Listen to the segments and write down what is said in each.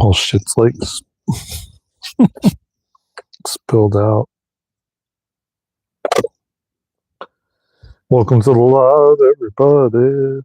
Whole shit's like spilled out. Welcome to the live, everybody.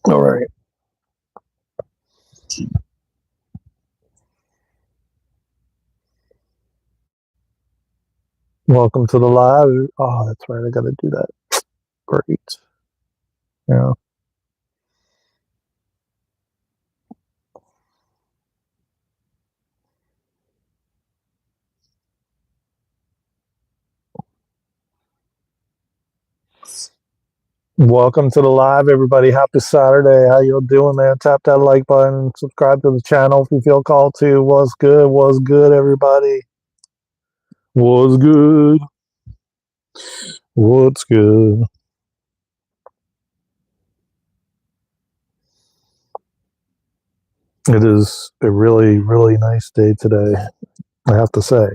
All right. Welcome to the live. Oh, that's right. I got to do that. Great. Yeah. Welcome to the live, everybody. Happy Saturday. How you doing, man? Tap that like button. Subscribe to the channel if you feel called to. What's good? What's good, everybody? What's good? What's good? It is a really, really nice day today, I have to say.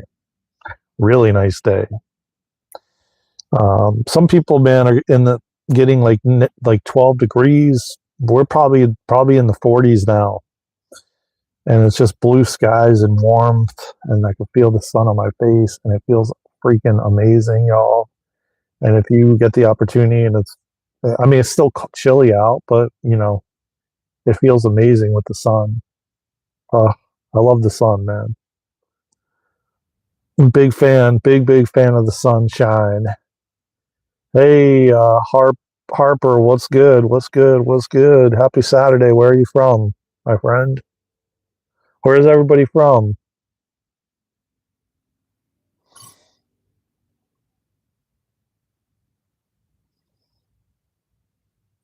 Really nice day. Some people, man, are in the getting like 12 degrees. We're probably in the 40s now, and it's just blue skies and warmth, and I can feel the sun on my face, and it feels freaking amazing, y'all. And if you get the opportunity, and it's still chilly out, but it feels amazing with the sun. I love the sun, man. Big fan, big fan of the sunshine. Hey, Harper, what's good? What's good? What's good? Happy Saturday. Where are you from, my friend? Where is everybody from?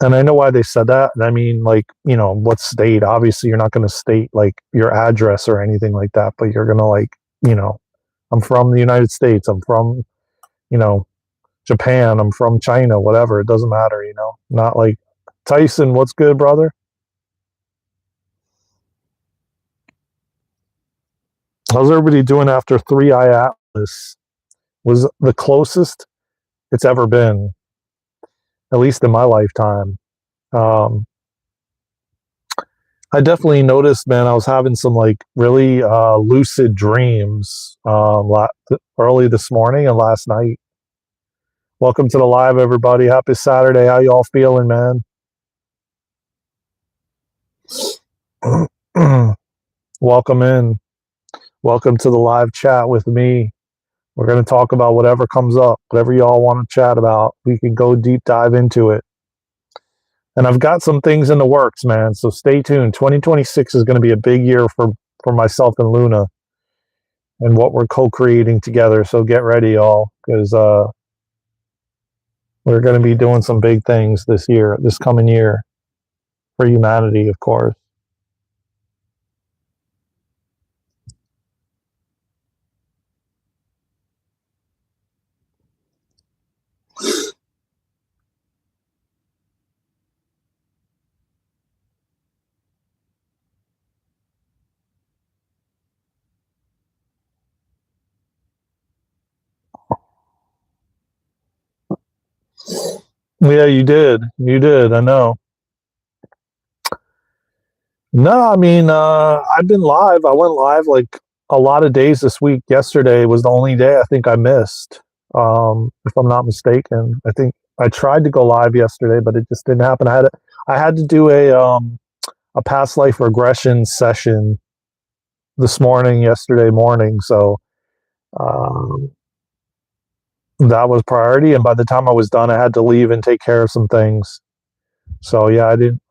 And I know why they said that. I mean, like, what state? Obviously, you're not going to state like your address or anything like that, but you're going to I'm from the United States. I'm from, Japan. I'm from China, whatever. It doesn't matter, not like Tyson. What's good, brother? How's everybody doing after 3i Atlas? Was the closest it's ever been, at least in my lifetime. I definitely noticed, man, I was having some like really lucid dreams early this morning and last night. Welcome to the live, everybody. Happy Saturday. How y'all feeling, man? Welcome in. Welcome to the live chat with me. We're going to talk about whatever comes up, whatever y'all want to chat about. We can go deep dive into it. And I've got some things in the works, man. So stay tuned. 2026 is going to be a big year for myself and Luna and what we're co-creating together. So get ready, y'all, because we're going to be doing some big things this coming year for humanity, of course. Yeah, you did. You did. I know. No, I mean, I've been live. I went live like a lot of days this week. Yesterday was the only day I think I missed, if I'm not mistaken. I think I tried to go live yesterday, but it just didn't happen. I had to do a past life regression session yesterday morning. So um, that was priority. And by the time I was done, I had to leave and take care of some things. So yeah, I didn't.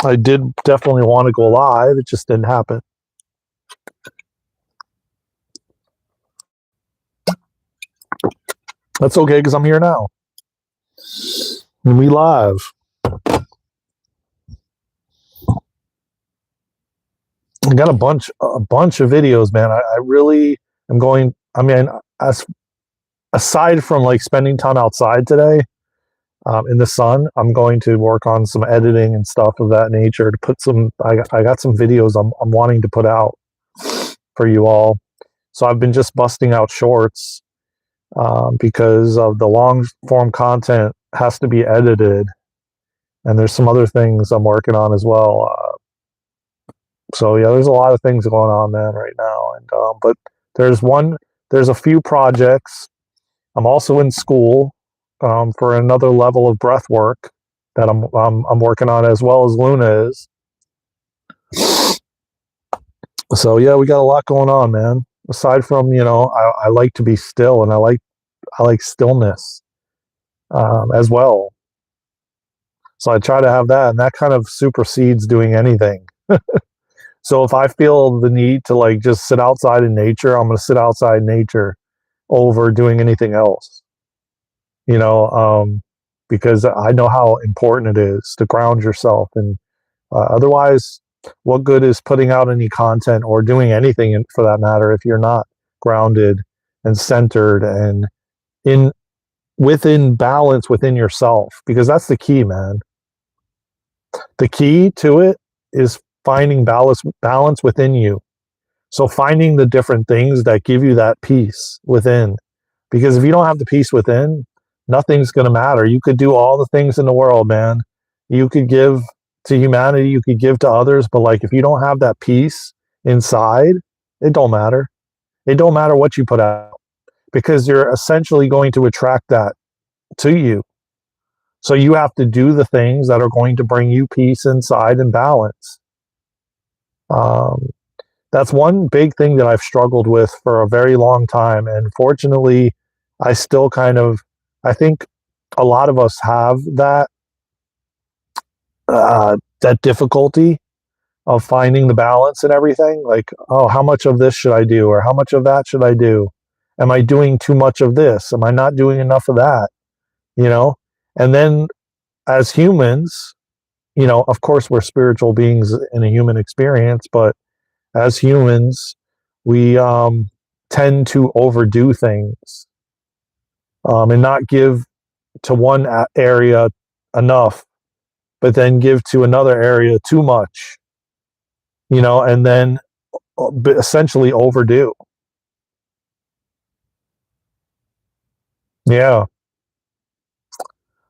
I did definitely want to go live. It just didn't happen. That's okay because I'm here now. And we live. I got a bunch of videos, man. I really am going. I mean, aside from like spending time outside today in the sun, I'm going to work on some editing and stuff of that nature to put some. I got some videos I'm wanting to put out for you all. So I've been just busting out shorts because of the long form content has to be edited, and there's some other things I'm working on as well. So yeah, there's a lot of things going on, man, right now. And but there's a few projects. I'm also in school for another level of breath work that I'm working on as well as Luna is. So yeah, we got a lot going on, man. Aside from I like to be still, and I like stillness as well. So I try to have that, and that kind of supersedes doing anything. So if I feel the need to like just sit outside in nature, I'm going to sit outside in nature over doing anything else. You know, because I know how important it is to ground yourself, and otherwise, what good is putting out any content or doing anything for that matter if you're not grounded and centered and in within balance within yourself? Because that's the key, man. The key to it is finding balance within you. So finding the different things that give you that peace within. Because if you don't have the peace within, nothing's going to matter. You could do all the things in the world, man. You could give to humanity, you could give to others, but like if you don't have that peace inside, it don't matter. It don't matter what you put out because you're essentially going to attract that to you. So you have to do the things that are going to bring you peace inside and balance. That's one big thing that I've struggled with for a very long time. And fortunately, I still I think a lot of us have that difficulty of finding the balance and everything. Like, oh, how much of this should I do? Or how much of that should I do? Am I doing too much of this? Am I not doing enough of that? And then as humans, of course we're spiritual beings in a human experience, but as humans, we tend to overdo things and not give to one area enough, but then give to another area too much, and then essentially overdo. Yeah.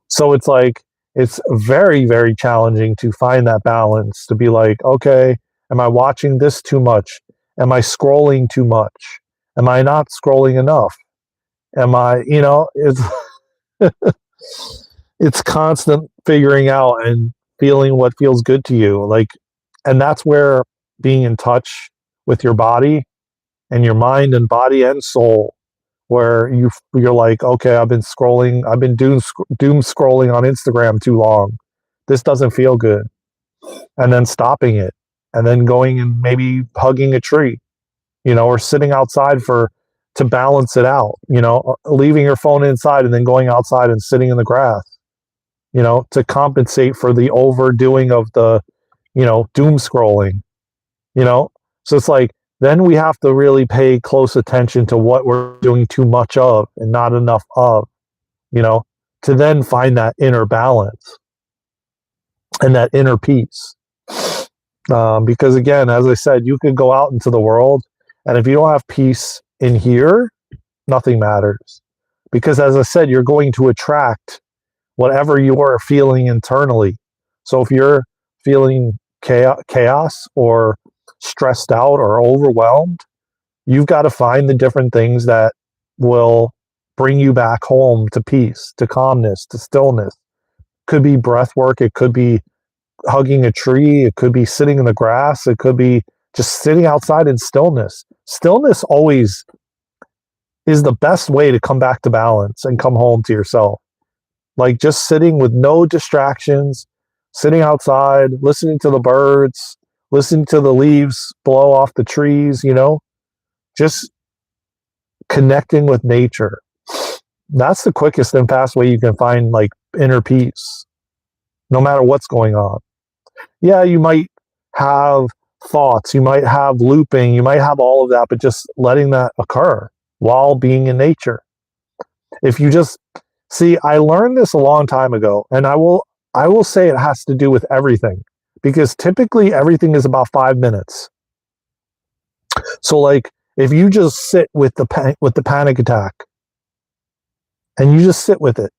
So it's like, it's very, very challenging to find that balance to be like, okay, am I watching this too much? Am I scrolling too much? Am I not scrolling enough? Am I, it's constant figuring out and feeling what feels good to you. Like, and that's where being in touch with your body and your mind and body and soul where you're like, okay, I've been doom scrolling on Instagram too long. This doesn't feel good. And then stopping it, and then going and maybe hugging a tree, or sitting outside to balance it out, leaving your phone inside and then going outside and sitting in the grass, to compensate for the overdoing of the, doom scrolling, So it's like, then we have to really pay close attention to what we're doing too much of and not enough of, to then find that inner balance and that inner peace. Because again, as I said, you could go out into the world, and if you don't have peace in here, nothing matters. Because as I said, you're going to attract whatever you are feeling internally. So if you're feeling chaos or stressed out or overwhelmed, you've got to find the different things that will bring you back home to peace, to calmness, to stillness. Could be breath work. It could be hugging a tree. It could be sitting in the grass. It could be just sitting outside in stillness. Stillness always is the best way to come back to balance and come home to yourself. Like just sitting with no distractions, sitting outside, listening to the birds, listening to the leaves blow off the trees, just connecting with nature. That's the quickest and fast way you can find like inner peace, no matter what's going on. Yeah, you might have thoughts, you might have looping, you might have all of that, but just letting that occur while being in nature. If you just see, I learned this a long time ago, and I will say it has to do with everything, because typically everything is about 5 minutes. So like if you just sit with the panic attack, and you just sit with it,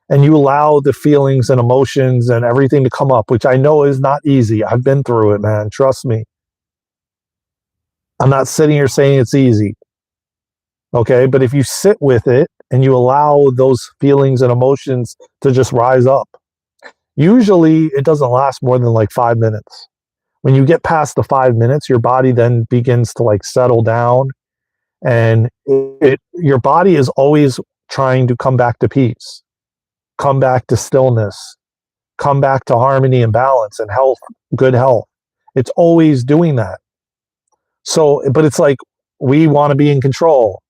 and you allow the feelings and emotions and everything to come up, which I know is not easy. I've been through it, man. Trust me. I'm not sitting here saying it's easy. Okay, but if you sit with it and you allow those feelings and emotions to just rise up, usually it doesn't last more than like 5 minutes. When you get past the 5 minutes, your body then begins to like settle down, and your body is always trying to come back to peace, come back to stillness, come back to harmony and balance and health, good health. It's always doing that. So, but it's like we want to be in control.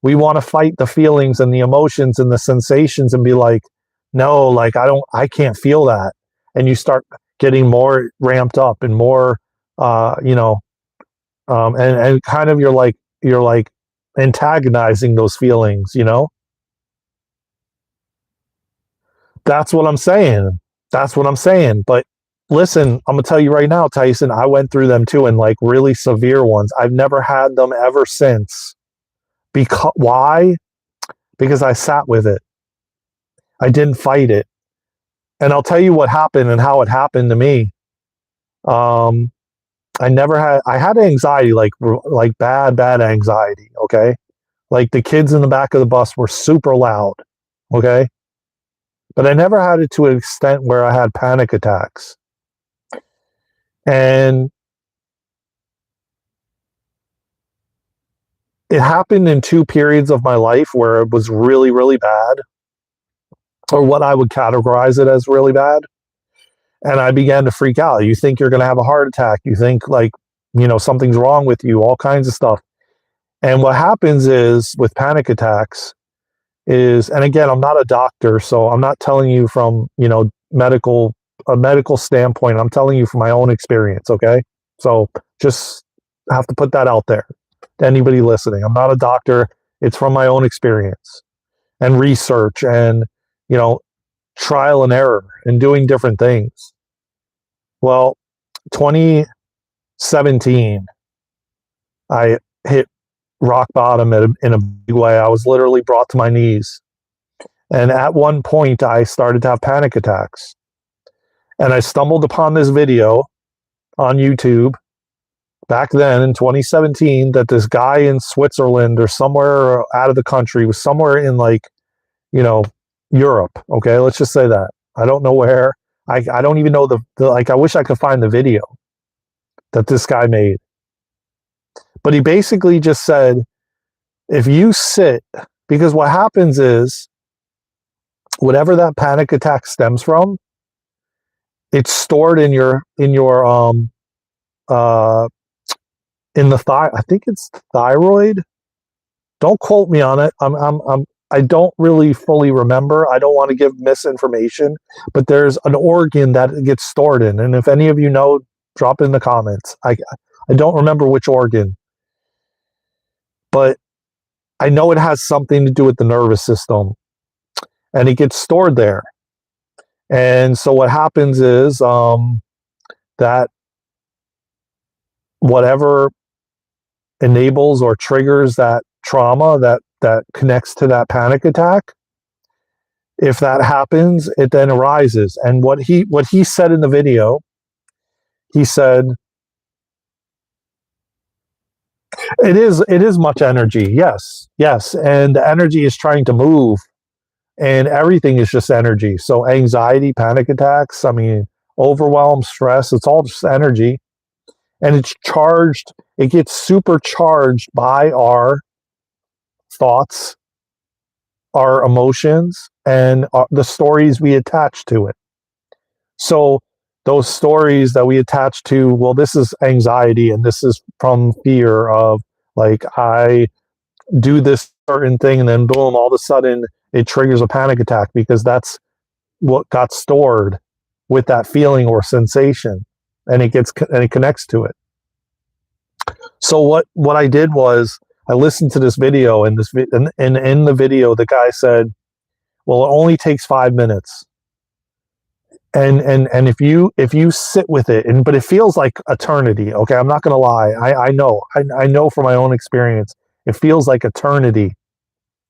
We want to fight the feelings and the emotions and the sensations and be like, no, like I can't feel that. And you start getting more ramped up and more, and kind of you're like antagonizing those feelings, That's what I'm saying. But listen, I'm gonna tell you right now, Tyson, I went through them too, and like really severe ones. I've never had them ever since. Why? Because I sat with it. I didn't fight it. And I'll tell you what happened and how it happened to me. I had anxiety, like bad anxiety. Okay. Like the kids in the back of the bus were super loud. Okay. But I never had it to an extent where I had panic attacks. And it happened in 2 periods of my life where it was really, really bad, or what I would categorize it as really bad. And I began to freak out. You think you're going to have a heart attack. You think something's wrong with you, all kinds of stuff. And what happens is with panic attacks is, and again, I'm not a doctor, so I'm not telling you from, a medical standpoint. I'm telling you from my own experience. Okay. So just have to put that out there to anybody listening. I'm not a doctor. It's from my own experience and research and, trial and error and doing different things. Well, 2017, I hit rock bottom in a big way. I was literally brought to my knees. And at one point, I started to have panic attacks. And I stumbled upon this video on YouTube back then in 2017 that this guy in Switzerland or somewhere out of the country, was somewhere in Europe. Okay, let's just say that. I don't know where. I don't even know I wish I could find the video that this guy made. But he basically just said, if you sit, because what happens is whatever that panic attack stems from, it's stored in your uh in the I think it's thyroid. Don't quote me on it. I don't really fully remember. I don't want to give misinformation, but there's an organ that it gets stored in, and if any of you know, drop in the comments. I don't remember which organ, but I know it has something to do with the nervous system, and it gets stored there. And so what happens is that whatever enables or triggers that trauma that connects to that panic attack, if that happens, it then arises. And what he said in the video, he said it is much energy. Yes, and the energy is trying to move, and everything is just energy. So anxiety, panic attacks, I mean, overwhelm, stress, it's all just energy, and it's charged. It gets supercharged by our thoughts, our emotions, and the stories we attach to it. So those stories that we attach to, well, this is anxiety, and this is from fear of, like, I do this certain thing, and then boom, all of a sudden it triggers a panic attack because that's what got stored with that feeling or sensation, and it connects to it. So what I did was I listened to this video, and in the video the guy said, well, it only takes 5 minutes. And if you sit with it, but it feels like eternity. Okay, I'm not gonna lie. I know from my own experience, it feels like eternity,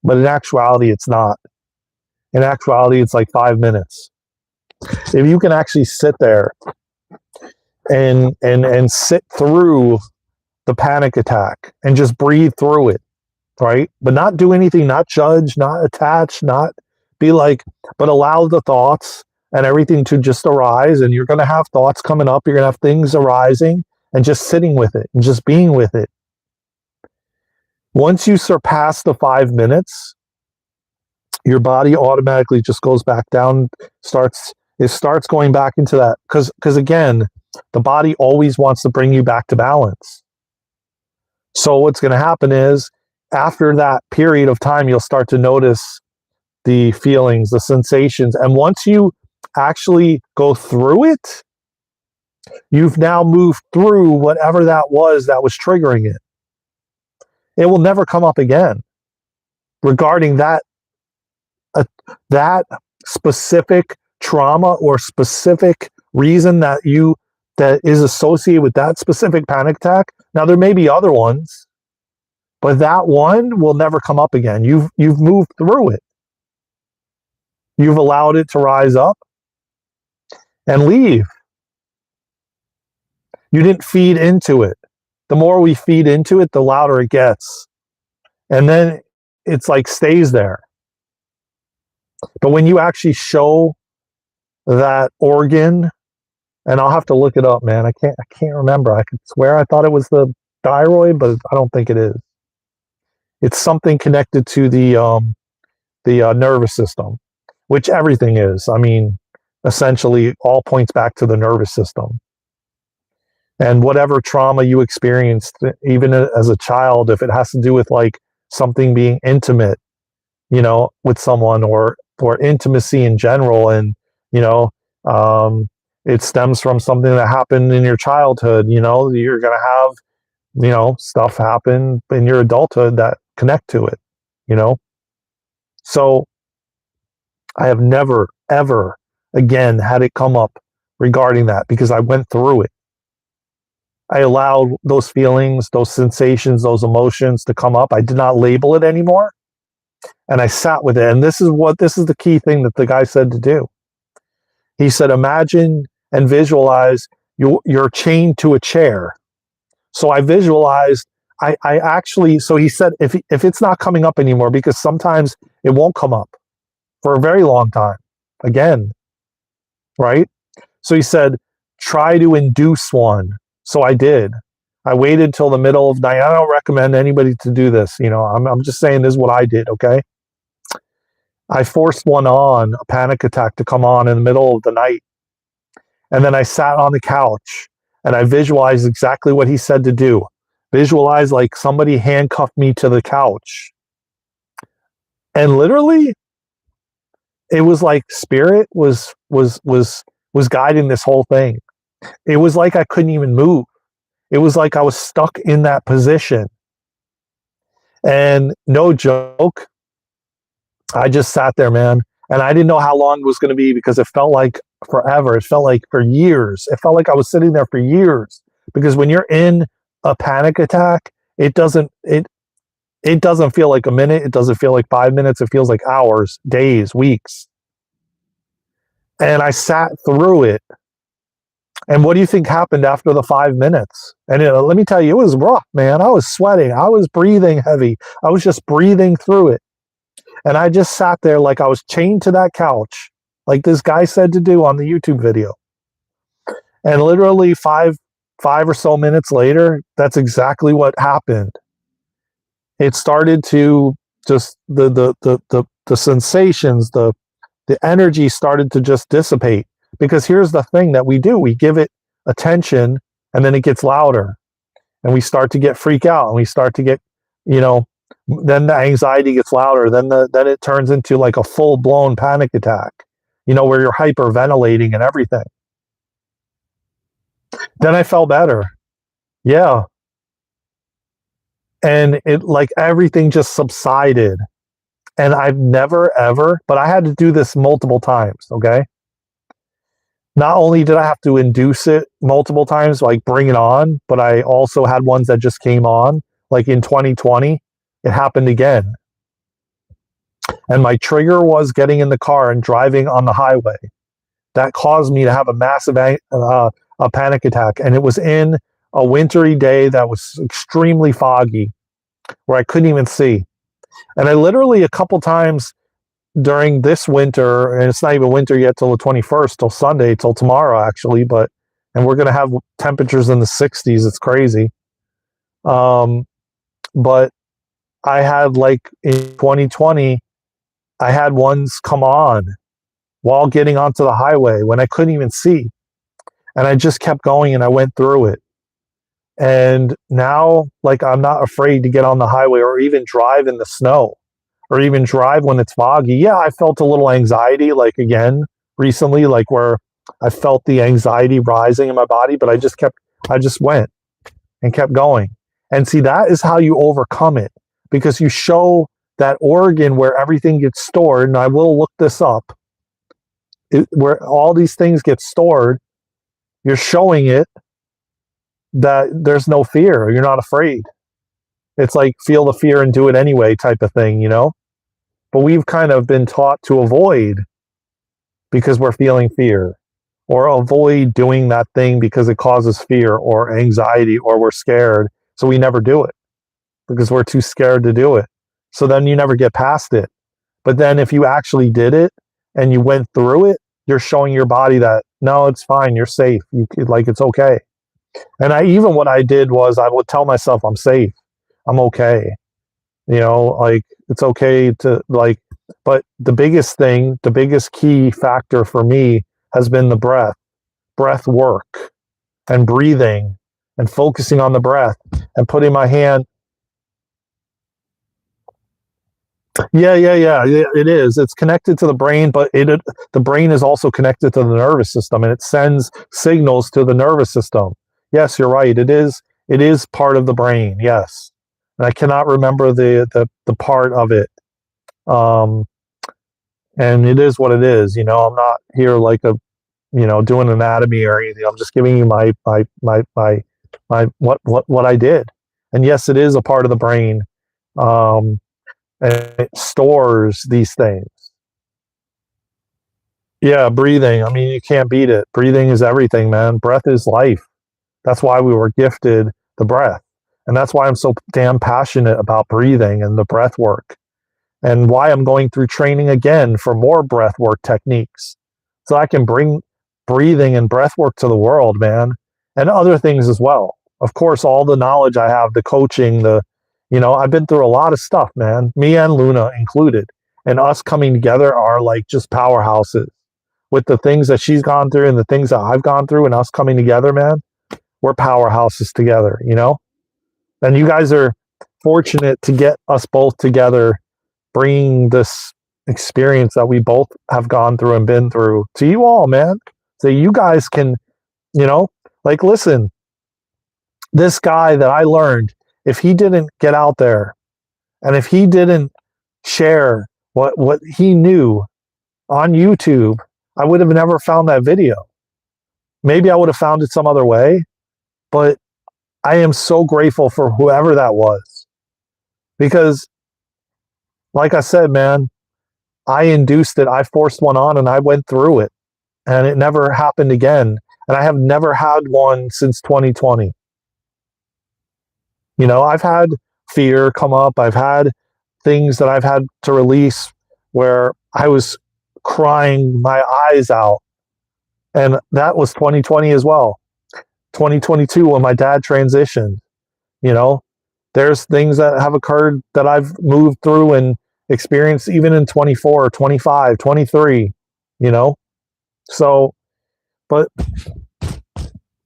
but in actuality, it's not. In actuality, it's like 5 minutes. If you can actually sit there and sit through the panic attack and just breathe through it, right? But not do anything, not judge, not attach, not be like, but allow the thoughts and everything to just arise. And you're going to have thoughts coming up. You're going to have things arising, and just sitting with it and just being with it. Once you surpass the 5 minutes, your body automatically just goes back down, starts going back into that. Because again, the body always wants to bring you back to balance. So what's going to happen is, after that period of time, you'll start to notice the feelings, the sensations. And once you actually go through it, you've now moved through whatever that was triggering it. It will never come up again regarding that specific trauma or specific reason that is associated with that specific panic attack. Now, there may be other ones, but that one will never come up again. You've moved through it. You've allowed it to rise up and leave. You didn't feed into it. The more we feed into it, the louder it gets. And then it's like stays there. But when you actually show that organ, and I'll have to look it up, man. I can't remember. I could swear I thought it was the thyroid, but I don't think it is. It's something connected to the nervous system, which everything is. I mean, essentially, all points back to the nervous system. And whatever trauma you experienced, even as a child, if it has to do with like something being intimate, with someone, or intimacy in general, and it stems from something that happened in your childhood. You're gonna have stuff happen in your adulthood that connect to it. So I have never ever again had it come up regarding that, because I went through it. I allowed those feelings, those sensations, those emotions to come up. I did not label it anymore. And I sat with it. And this is the key thing that the guy said to do. He said, imagine and visualize you're chained to a chair. So I visualized, I actually, so he said, if it's not coming up anymore, because sometimes it won't come up for a very long time again, right? So he said, try to induce one. So I did. I waited till the middle of night. I don't recommend anybody to do this. I'm just saying this is what I did, okay? I forced one on, a panic attack to come on in the middle of the night. And then I sat on the couch and I visualized exactly what he said to do. Visualize like somebody handcuffed me to the couch. And literally, it was like spirit was guiding this whole thing. It was like I couldn't even move. It was like I was stuck in that position. And no joke, I just sat there, man. And I didn't know how long it was going to be because it felt like forever. It felt like for years. It felt like I was sitting there for years. Because when you're in a panic attack, it doesn't feel like a minute. It doesn't feel like 5 minutes. It feels like hours, days, weeks. And I sat through it. And what do you think happened after the 5 minutes? And let me tell you, it was rough, man. I was sweating. I was breathing heavy. I was just breathing through it. And I just sat there like I was chained to that couch, like this guy said to do on the YouTube video. And literally five or so minutes later, that's exactly what happened. It started to just the sensations, the energy started to just dissipate. Because here's the thing that we do: we give it attention, and then it gets louder, and we start to get freak out, and we start to get, then the anxiety gets louder. Then it turns into like a full blown panic attack, where you're hyperventilating and everything. Then I felt better. Yeah. And it like everything just subsided. And I've never ever, but I had to do this multiple times. Okay. Not only did I have to induce it multiple times, like bring it on, but I also had ones that just came on. Like in 2020, it happened again. And my trigger was getting in the car and driving on the highway. That caused me to have a massive a panic attack. And it was in a wintry day that was extremely foggy, where I couldn't even see. And I literally a couple times during this winter, and it's not even winter yet till the 21st, till Sunday, till tomorrow actually, and we're going to have temperatures in the 60s. It's crazy. But I had like in 2020, I had ones come on while getting onto the highway when I couldn't even see. And I just kept going and I went through it. And now, like, I'm not afraid to get on the highway or even drive in the snow or even drive when it's foggy. Yeah, I felt a little anxiety, like again, recently, like where I felt the anxiety rising in my body, but I just went and kept going. And see, that is how you overcome it, because you show that organ where everything gets stored, and I will look this up, where all these things get stored, you're showing it that there's no fear. You're not afraid. It's like feel the fear and do it anyway type of thing, But we've kind of been taught to avoid because we're feeling fear, or avoid doing that thing because it causes fear or anxiety, or we're scared. So we never do it because we're too scared to do it. So then you never get past it. But then if you actually did it and you went through it, you're showing your body that, no, it's fine. You're safe. It's okay. And what I did was I would tell myself I'm safe. I'm okay. It's okay to but the biggest key factor for me has been the breath work and breathing and focusing on the breath and putting my hand. Yeah. It is. It's connected to the brain, but the brain is also connected to the nervous system, and it sends signals to the nervous system. Yes, you're right. It is part of the brain. Yes. And I cannot remember the part of it. And it is what it is. I'm not here like doing anatomy or anything. I'm just giving you my what I did. And yes, it is a part of the brain. And it stores these things. Yeah, breathing. I mean, you can't beat it. Breathing is everything, man. Breath is life. That's why we were gifted the breath. And that's why I'm so damn passionate about breathing and the breath work. And why I'm going through training again for more breath work techniques. So I can bring breathing and breath work to the world, man. And other things as well. of course, all the knowledge I have, the coaching, I've been through a lot of stuff, man, me and Luna included. And us coming together are like just powerhouses with the things that she's gone through and the things that I've gone through, and us coming together, man, we're powerhouses together, And you guys are fortunate to get us both together, bringing this experience that we both have gone through and been through to you all, man. So you guys can, listen, this guy that I learned, if he didn't get out there and if he didn't share what he knew on YouTube, I would have never found that video. Maybe I would have found it some other way, but I am so grateful for whoever that was. Because, like I said, man, I induced it. I forced one on and I went through it. And it never happened again. And I have never had one since 2020. I've had fear come up. I've had things that I've had to release where I was crying my eyes out. And that was 2020 as well. 2022 when my dad transitioned, there's things that have occurred that I've moved through and experienced even in 24, 25, 23, So, but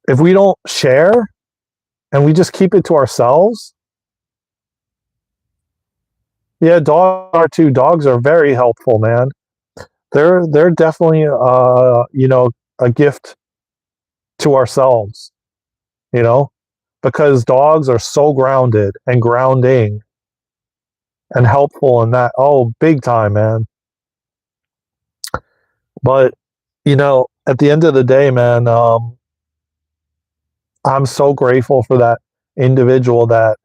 if we don't share and we just keep it to ourselves, yeah, dogs are too. Dogs are very helpful, man. They're definitely a gift to ourselves, because dogs are so grounded and grounding and helpful in that. Oh, big time, man. But at the end of the day, man, I'm so grateful for that individual that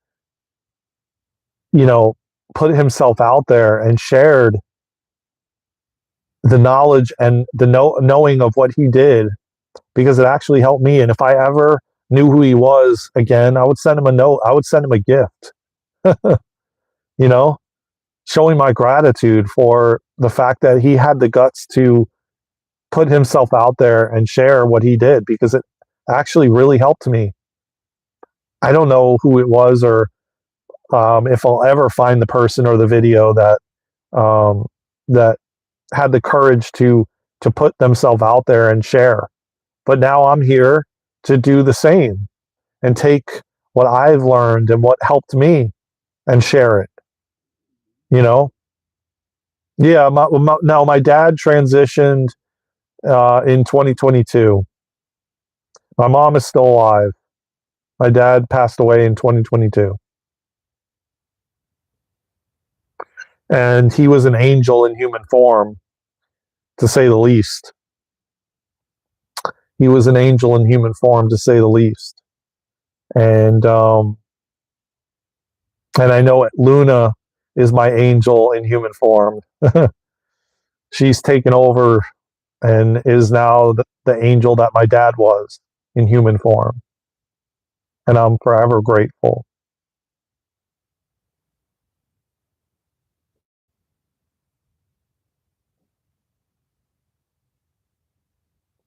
put himself out there and shared the knowledge and the knowing of what he did, because it actually helped me. And if I ever knew who he was again, I would send him a note. I would send him a gift, showing my gratitude for the fact that he had the guts to put himself out there and share what he did, because it actually really helped me. I don't know who it was or if I'll ever find the person or the video that had the courage to put themselves out there and share. But now I'm here to do the same and take what I've learned and what helped me and share it. Yeah. My dad transitioned in 2022. My mom is still alive. My dad passed away in 2022. And he was an angel in human form, to say the least. He was an angel in human form, to say the least. And I know Luna is my angel in human form. She's taken over and is now the angel that my dad was in human form. And I'm forever grateful.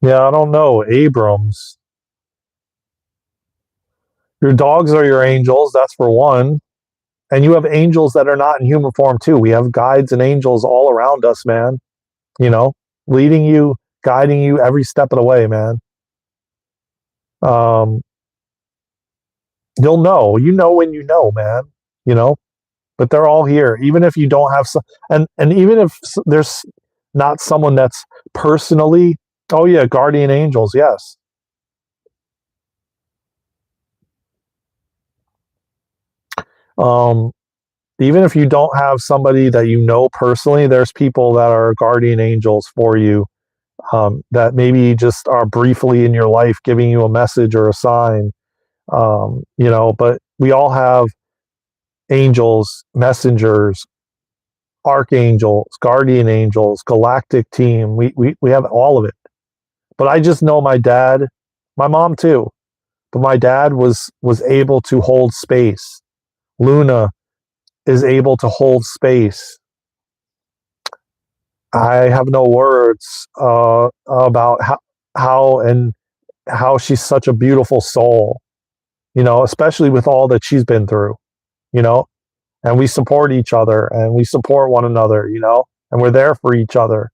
Yeah, I don't know. Abrams. Your dogs are your angels, that's for one. And you have angels that are not in human form too. We have guides and angels all around us, man. Leading you, guiding you every step of the way, man. You'll know. When you know, man. But they're all here. Even if you don't have some, and even if there's not someone that's personally, oh yeah, guardian angels, yes. Even if you don't have somebody that you know personally, there's people that are guardian angels for you, that maybe just are briefly in your life giving you a message or a sign. But we all have angels, messengers, archangels, guardian angels, galactic team. We have all of it. But I just know my dad, my mom too, but my dad was able to hold space. Luna is able to hold space. I have no words about how she's such a beautiful soul. especially with all that she's been through, you know, and we support each other and we support one another, and we're there for each other.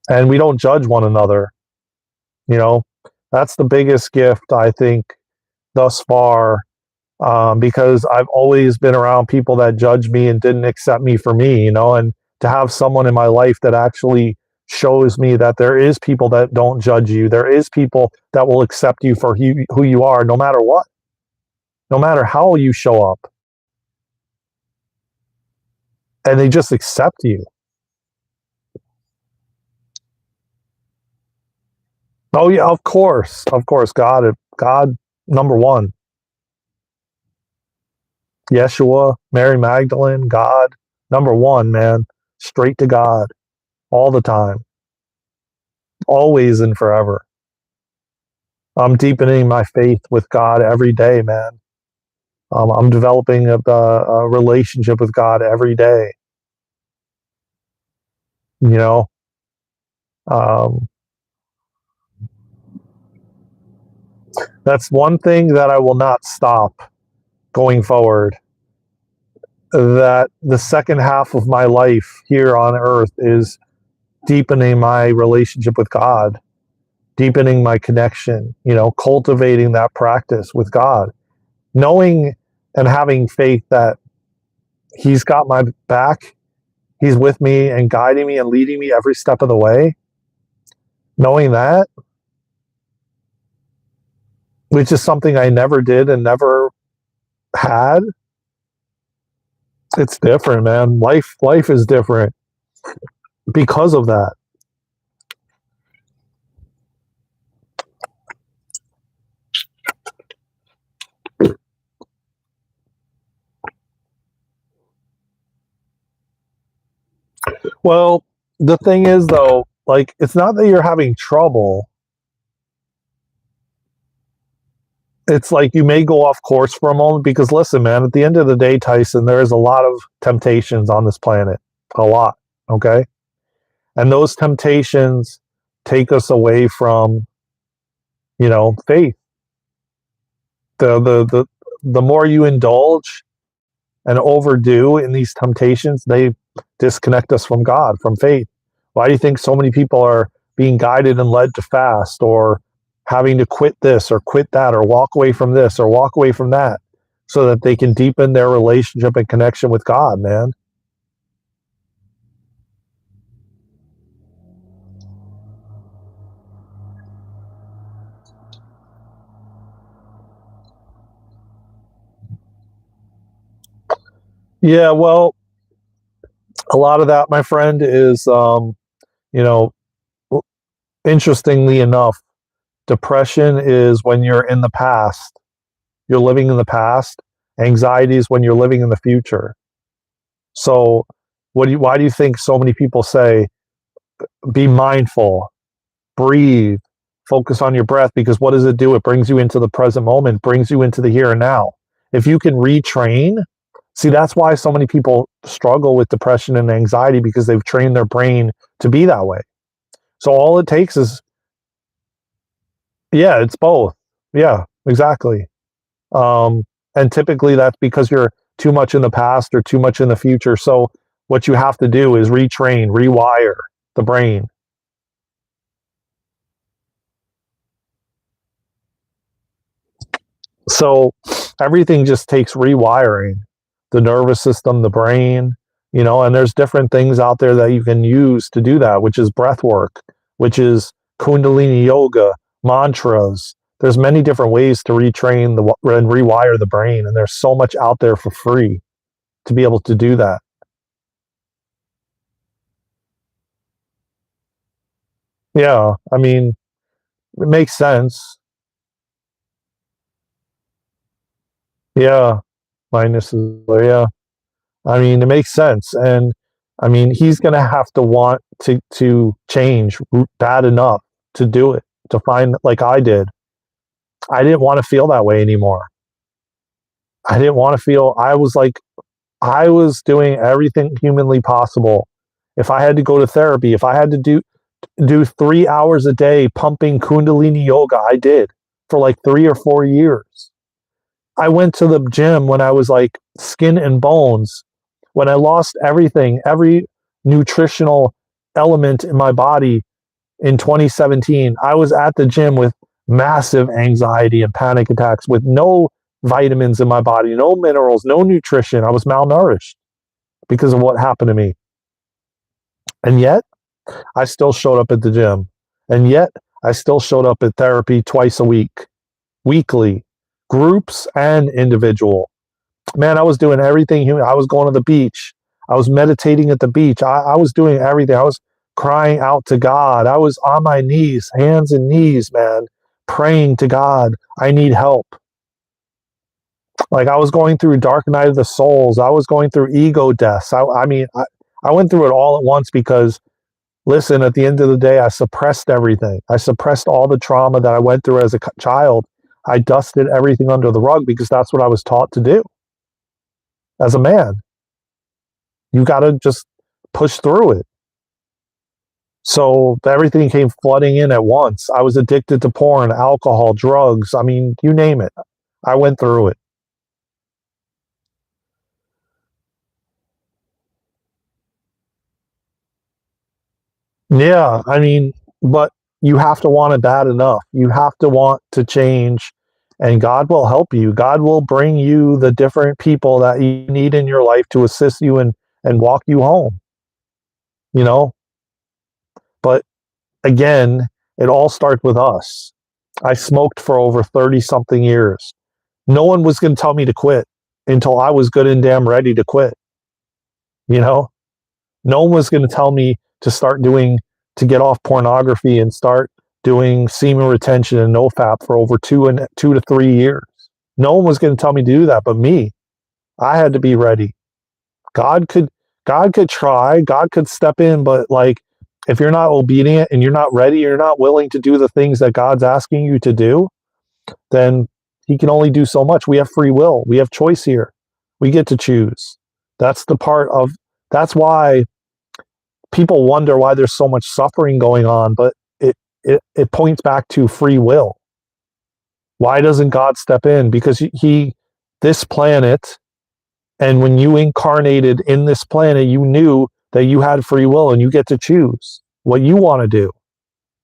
And we don't judge one another, you know. That's the biggest gift, I think, thus far, because I've always been around people that judge me and didn't accept me for me, and to have someone in my life that actually shows me that there is people that don't judge you. There is people that will accept you for who you are, no matter what, no matter how you show up. And they just accept you. Oh yeah, of course. Of course. God, number one. Yeshua, Mary Magdalene, God, number one, man. Straight to God. All the time. Always and forever. I'm deepening my faith with God every day, man. I'm developing a relationship with God every day. You know, um, that's one thing that I will not stop going forward. That the second half of my life here on earth is deepening my relationship with God, deepening my connection, cultivating that practice with God, knowing and having faith that He's got my back, He's with me and guiding me and leading me every step of the way. Knowing that, which is something I never did and never had. It's different, man. Life is different because of that. Well, the thing is, though, like, it's not that you're having trouble. It's like you may go off course for a moment because, listen, man, at the end of the day, Tyson, there is a lot of temptations on this planet. A lot, okay? And those temptations take us away from, faith. The more you indulge and overdo in these temptations, they disconnect us from God, from faith. Why do you think so many people are being guided and led to fast, or having to quit this or quit that, or walk away from this or walk away from that, so that they can deepen their relationship and connection with God, man? Yeah, well, a lot of that, my friend, is, you know, interestingly enough, depression is when you're in the past, you're living in the past. Anxiety is when you're living in the future. So, why do you think so many people say, be mindful, breathe, focus on your breath? Because what does it do? It brings you into the present moment, brings you into the here and now. If you can retrain, see, that's why so many people struggle with depression and anxiety, because they've trained their brain to be that way. So all it takes is, yeah, it's both. Yeah, exactly. And typically that's because you're too much in the past or too much in the future. So what you have to do is retrain, rewire the brain. So everything just takes rewiring, the nervous system, the brain, and there's different things out there that you can use to do that, which is breath work, which is Kundalini yoga, mantras. There's many different ways to retrain and rewire the brain. And there's so much out there for free to be able to do that. Yeah. I mean, it makes sense. Yeah. Minus, yeah. I mean, it makes sense. And I mean, he's going to have to want to change bad enough to do it, to find, like I did. I didn't want to feel that way anymore. I didn't want to feel, I was doing everything humanly possible. If I had to go to therapy, if I had to do 3 hours a day pumping Kundalini yoga. I did for like 3 or 4 years. I went to the gym when I was like skin and bones, when I lost everything, every nutritional element in my body in 2017. I was at the gym with massive anxiety and panic attacks with no vitamins in my body, no minerals, no nutrition. I was malnourished because of what happened to me. And yet, I still showed up at the gym. And yet, I still showed up at therapy twice a week, weekly, groups and individual. Man, I was doing everything human. I was going to the beach. I was meditating at the beach. I was doing everything. I was crying out to God. I was on my knees, hands and knees, man, praying to God. I need help. Like I was going through dark night of the souls. I was going through ego deaths. I went through it all at once because, listen, at the end of the day, I suppressed everything. I suppressed all the trauma that I went through as a child. I dusted everything under the rug because that's what I was taught to do. As a man, you got to just push through it. So everything came flooding in at once. I was addicted to porn, alcohol, drugs. I mean, you name it. I went through it. Yeah, I mean, but you have to want it bad enough. You have to want to change, and God will help you. God will bring you the different people that you need in your life to assist you and walk you home, you know? But again, it all starts with us. I smoked for over 30 something years. No one was going to tell me to quit until I was good and damn ready to quit, you know? No one was going to tell me to get off pornography and start doing semen retention and nofap for over 2 to 3 years. No one was going to tell me to do that, but me. I had to be ready. God could, God could try, God could step in, but like, if you're not obedient and you're not ready, you're not willing to do the things that God's asking you to do, then He can only do so much. We have free will. We have choice here. We get to choose. That's the part of. That's why people wonder why there's so much suffering going on, but it points back to free will. Why doesn't God step in? Because this planet, and when you incarnated in this planet, you knew that you had free will and you get to choose what you want to do,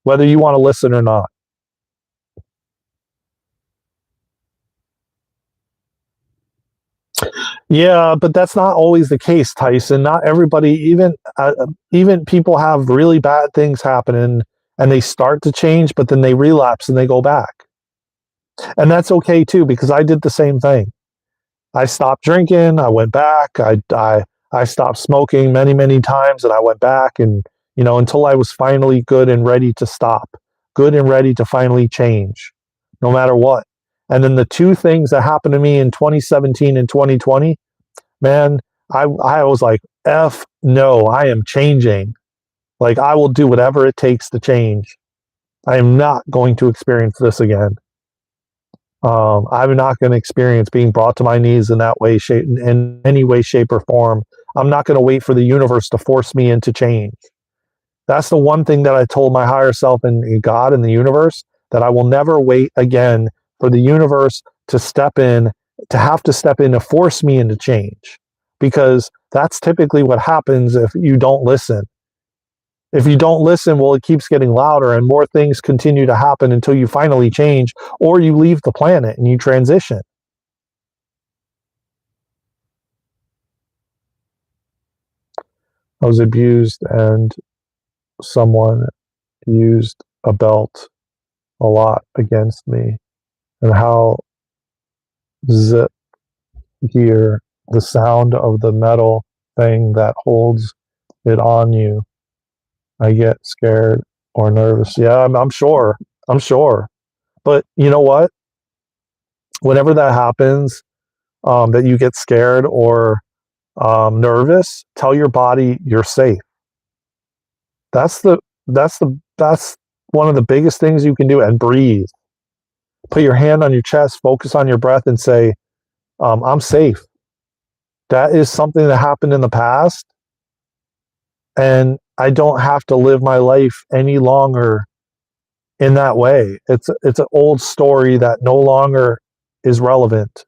whether you want to listen or not. Yeah, but that's not always the case, Tyson. Not everybody, even people have really bad things happen and they start to change, but then they relapse and they go back. And that's okay too, because I did the same thing. I stopped drinking. I went back. I stopped smoking many, many times, and I went back, and until I was finally good and ready to stop, good and ready to finally change, no matter what. And then the two things that happened to me in 2017 and 2020, man, I was like, F no, I am changing. Like I will do whatever it takes to change. I am not going to experience this again. I'm not going to experience being brought to my knees in that way, shape, in any way, shape, or form. I'm not going to wait for the universe to force me into change. That's the one thing that I told my higher self and God and the universe, that I will never wait again for the universe to step in, to force me into change. Because that's typically what happens if you don't listen. If you don't listen, well, it keeps getting louder and more things continue to happen until you finally change or you leave the planet and you transition. I was abused and someone used a belt a lot against me, and how zip here, the sound of the metal thing that holds it on you, I get scared or nervous. Yeah, I'm sure. I'm sure. But you know what? Whenever that happens, that you get scared or nervous, tell your body you're safe. That's one of the biggest things you can do. And breathe. Put your hand on your chest, focus on your breath, and say, "I'm safe." That is something that happened in the past, and I don't have to live my life any longer in that way. It's an old story that no longer is relevant.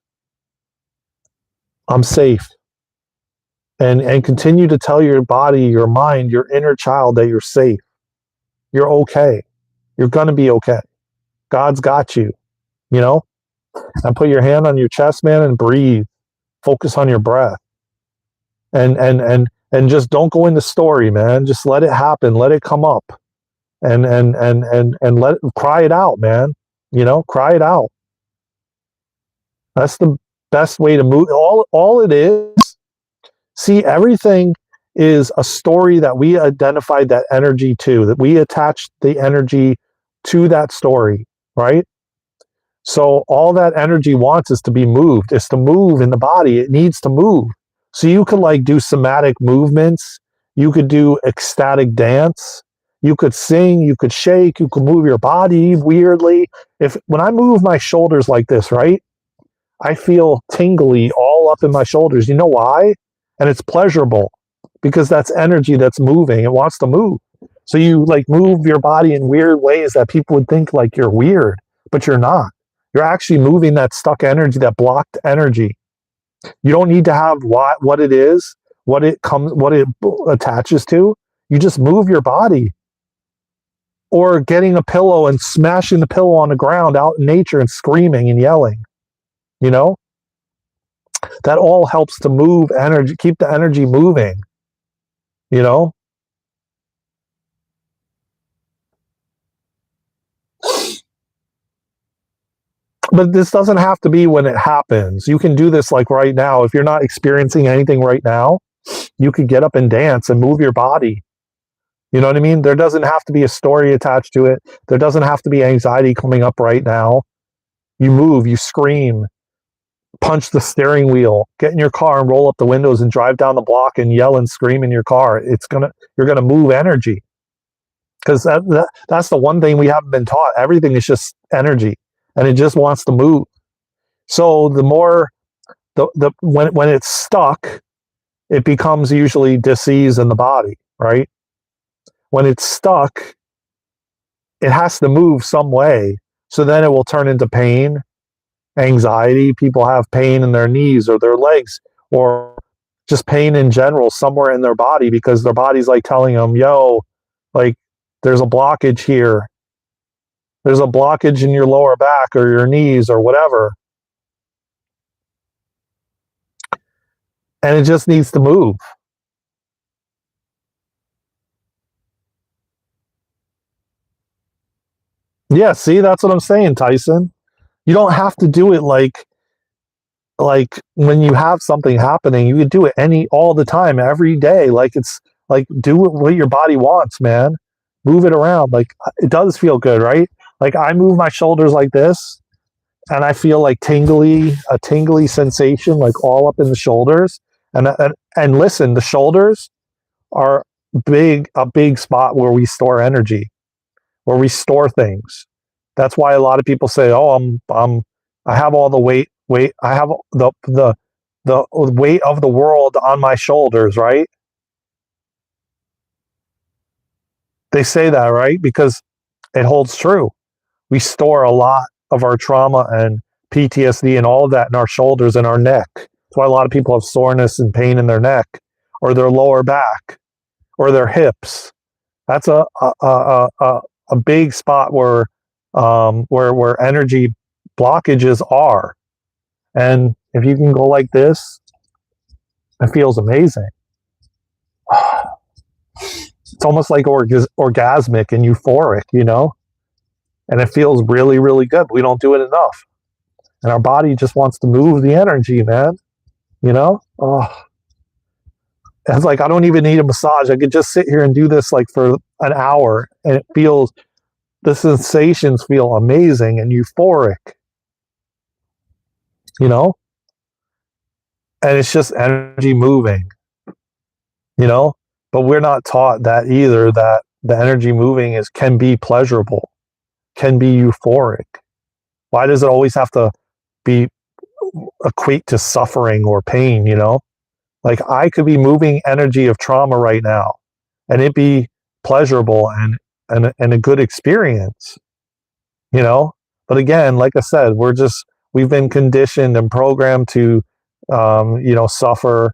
I'm safe. And continue to tell your body, your mind, your inner child that you're safe. You're okay. You're going to be okay. God's got you, you know? And put your hand on your chest, man, and breathe. Focus on your breath. And just don't go into story, man. Just let it happen. Let it come up. And let it, cry it out, man. You know, cry it out. That's the best way to move. All it is, see, everything is a story that we identified that energy to, that we attached the energy to that story, right? So all that energy wants is to be moved. It's to move in the body. It needs to move. So you could like do somatic movements. You could do ecstatic dance. You could sing. You could shake. You could move your body weirdly. When I move my shoulders like this, right? I feel tingly all up in my shoulders. You know why? And it's pleasurable because that's energy that's moving. It wants to move. So you like move your body in weird ways that people would think like you're weird, but you're not. You're actually moving that stuck energy, that blocked energy. You don't need to have what it is, what it attaches to. You just move your body. Or getting a pillow and smashing the pillow on the ground out in nature and screaming and yelling. You know? That all helps to move energy, keep the energy moving. You know? But this doesn't have to be when it happens. You can do this like right now. If you're not experiencing anything right now, you could get up and dance and move your body. You know what I mean? There doesn't have to be a story attached to it. There doesn't have to be anxiety coming up right now. You move, you scream, punch the steering wheel, get in your car and roll up the windows and drive down the block and yell and scream in your car. You're gonna move energy. Because that's the one thing we haven't been taught. Everything is just energy. And it just wants to move. So the more when it's stuck, it becomes usually disease in the body, right? When it's stuck, it has to move some way. So then it will turn into pain, anxiety. People have pain in their knees or their legs, or just pain in general somewhere in their body because their body's like telling them, yo, like there's a blockage here. There's a blockage in your lower back or your knees or whatever. And it just needs to move. Yeah, see, that's what I'm saying, Tyson. You don't have to do it like when you have something happening. You could do it all the time, every day. Like it's like do what your body wants, man. Move it around. Like it does feel good, right? Like I move my shoulders like this and I feel like a tingly sensation like all up in the shoulders. And listen, the shoulders are a big spot where we store energy, where we store things. That's why a lot of people say, "Oh, I have all the weight. I have the weight of the world on my shoulders." Right? They say that, right? Because it holds true. We store a lot of our trauma and PTSD and all of that in our shoulders and our neck. That's why a lot of people have soreness and pain in their neck or their lower back or their hips. That's a big spot where energy blockages are. And if you can go like this, it feels amazing. It's almost like orgasmic and euphoric, you know? And it feels really, really good. We don't do it enough. And our body just wants to move the energy, man. You know? Oh. It's like I don't even need a massage. I could just sit here and do this like for an hour and the sensations feel amazing and euphoric. You know? And it's just energy moving. You know? But we're not taught that either, that the energy moving can be pleasurable, can be euphoric. Why does it always have to be equate to suffering or pain, you know? Like I could be moving energy of trauma right now and it be pleasurable and a good experience, you know? But again, like I said, we've been conditioned and programmed to, suffer,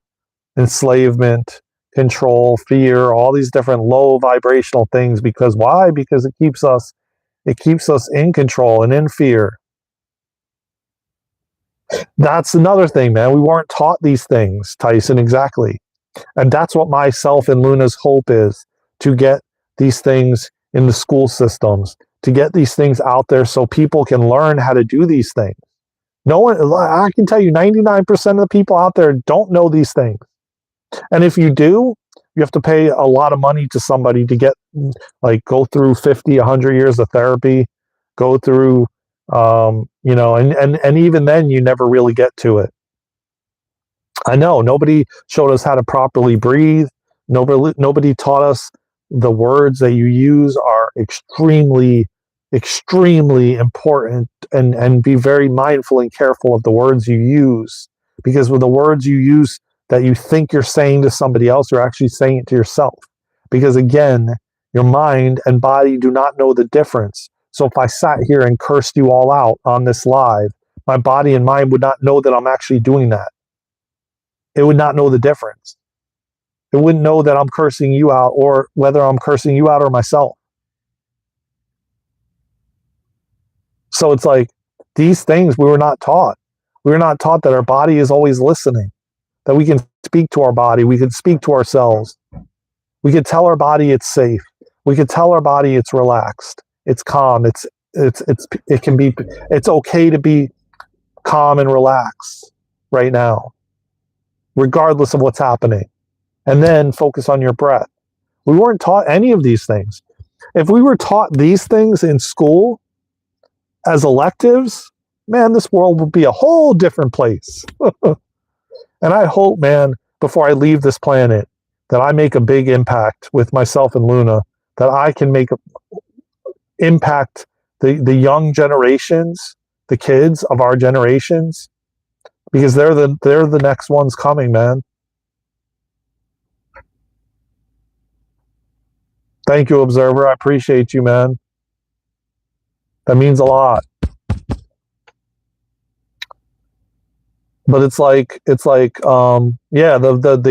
enslavement, control, fear, all these different low vibrational things. Because why? Because it keeps us in control and in fear. That's another thing, man. We weren't taught these things, Tyson, exactly. And that's what myself and Luna's hope is, to get these things in the school systems, to get these things out there so people can learn how to do these things. No one, I can tell you 99% of the people out there don't know these things. And if you do, you have to pay a lot of money to somebody to get, like, go through 50, 100 years of therapy, go through, and even then you never really get to it. I know nobody showed us how to properly breathe. Nobody taught us the words that you use are extremely, extremely important, and be very mindful and careful of the words you use, because with the words you use that you think you're saying to somebody else, you're actually saying it to yourself. Because again, your mind and body do not know the difference. So if I sat here and cursed you all out on this live, my body and mind would not know that I'm actually doing that. It would not know the difference. It wouldn't know that I'm cursing you out, or whether I'm cursing you out or myself. So it's like, these things we were not taught. We were not taught that our body is always listening, that we can speak to our body, we can speak to ourselves. We could tell our body it's safe. We could tell our body it's relaxed, it's calm, it's okay to be calm and relaxed right now, regardless of what's happening. And then focus on your breath. We weren't taught any of these things. If we were taught these things in school as electives, man, this world would be a whole different place. And I hope, man, before I leave this planet, that I make a big impact with myself and Luna, that I can make impact the young generations, the kids of our generations, because they're the next ones coming, man. Thank you, Observer. I appreciate you, man. That means a lot. But it's like the